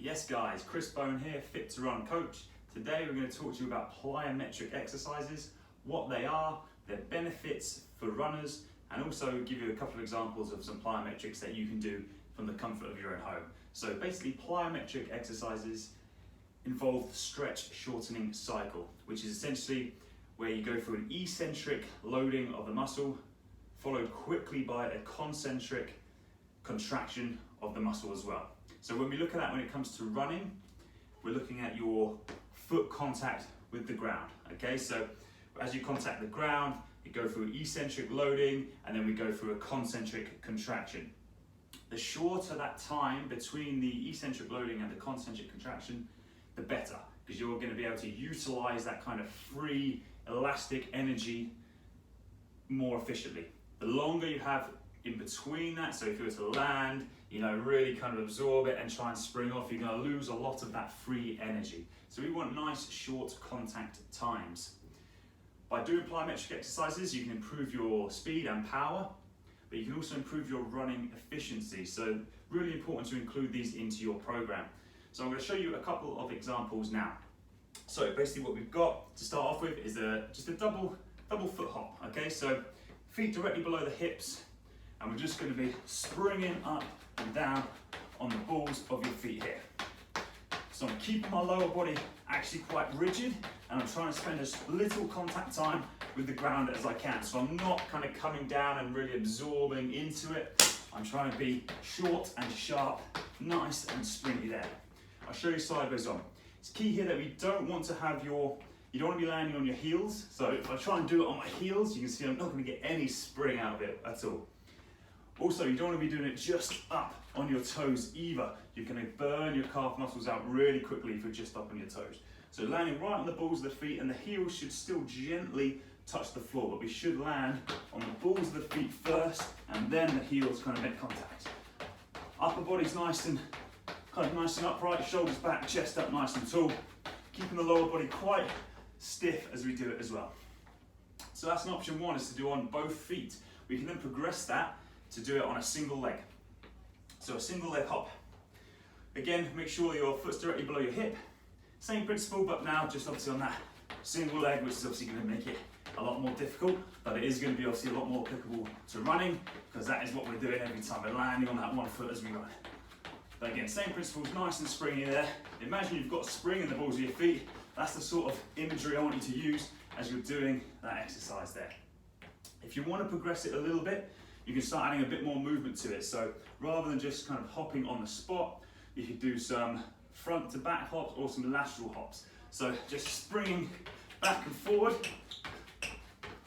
Yes guys, Chris Bone here, Fit to Run coach. Today we're going to talk to you about plyometric exercises, what they are, their benefits for runners, and also give you a couple of examples of some plyometrics that you can do from the comfort of your own home. So basically plyometric exercises involve the stretch shortening cycle, which is essentially where you go through an eccentric loading of the muscle, followed quickly by a concentric contraction of the muscle as well. So when we look at that when it comes to running, we're looking at your foot contact with the ground. Okay, so as you contact the ground, you go through eccentric loading and then we go through a concentric contraction. The shorter that time between the eccentric loading and the concentric contraction, the better, because you're going to be able to utilize that kind of free elastic energy more efficiently. The longer you have in between that, so if you were to land, really kind of absorb it and try and spring off, you're going to lose a lot of that free energy. So we want nice short contact times. By doing plyometric exercises, you can improve your speed and power, but you can also improve your running efficiency. So really important to include these into your program. So I'm going to show you a couple of examples now. So basically what we've got to start off with is just a double foot hop. Okay, so feet directly below the hips, and we're just going to be springing up and down on the balls of your feet here. So I'm keeping my lower body actually quite rigid, and I'm trying to spend as little contact time with the ground as I can. So I'm not kind of coming down and really absorbing into it. I'm trying to be short and sharp, nice and springy there. I'll show you sideways on. It's key here that we don't want to have you don't want to be landing on your heels. So if I try and do it on my heels, you can see I'm not going to get any spring out of it at all. Also, you don't want to be doing it just up on your toes either. You're going to burn your calf muscles out really quickly if you're just up on your toes. So landing right on the balls of the feet, and the heels should still gently touch the floor, but we should land on the balls of the feet first, and then the heels kind of make contact. Upper body's nice and upright, shoulders back, chest up nice and tall, keeping the lower body quite stiff as we do it as well. So that's an option one, is to do on both feet. We can then progress that to do it on a single leg. So a single leg hop. Again, make sure your foot's directly below your hip. Same principle, but now just obviously on that single leg, which is obviously going to make it a lot more difficult, but it is going to be obviously a lot more applicable to running, because that is what we're doing every time. We're landing on that one foot as we run. But again, same principles, nice and springy there. Imagine you've got spring in the balls of your feet. That's the sort of imagery I want you to use as you're doing that exercise there. If you want to progress it a little bit, you can start adding a bit more movement to it. So rather than just kind of hopping on the spot, you could do some front to back hops or some lateral hops. So just springing back and forward,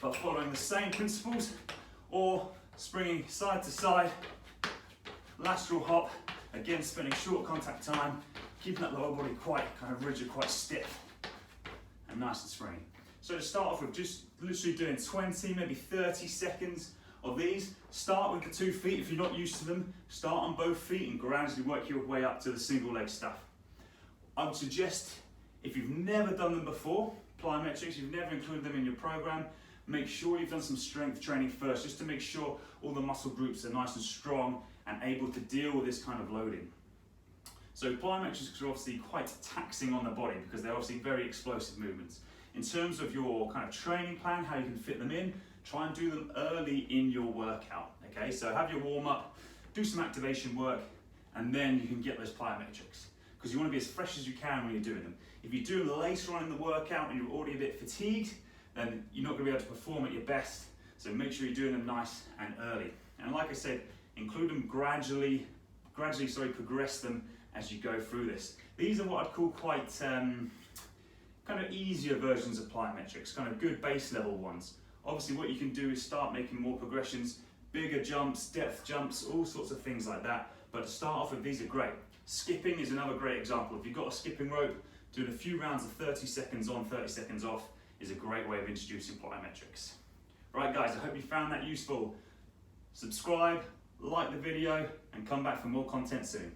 but following the same principles, or springing side to side, lateral hop, again spending short contact time, keeping that lower body quite kind of rigid, quite stiff, and nice and springy. So to start off with, just literally doing 20, maybe 30 seconds of these. Start with the 2 feet if you're not used to them. Start on both feet and gradually work your way up to the single leg stuff. I would suggest, if you've never done them before, plyometrics, you've never included them in your program, make sure you've done some strength training first, just to make sure all the muscle groups are nice and strong and able to deal with this kind of loading. So plyometrics are obviously quite taxing on the body because they're obviously very explosive movements. In terms of your kind of training plan, how you can fit them in, try and do them early in your workout. Okay, so have your warm up, do some activation work, and then you can get those plyometrics, because you want to be as fresh as you can when you're doing them. If you do them later on in the workout and you're already a bit fatigued, then you're not going to be able to perform at your best. So make sure you're doing them nice and early. And like I said, include them gradually progress them as you go through this. These are what I'd call quite kind of easier versions of plyometrics, kind of good base level ones. Obviously what you can do is start making more progressions, bigger jumps, depth jumps, all sorts of things like that. But to start off with, these are great. Skipping is another great example. If you've got a skipping rope, doing a few rounds of 30 seconds on, 30 seconds off is a great way of introducing plyometrics. Right guys, I hope you found that useful. Subscribe, like the video, and come back for more content soon.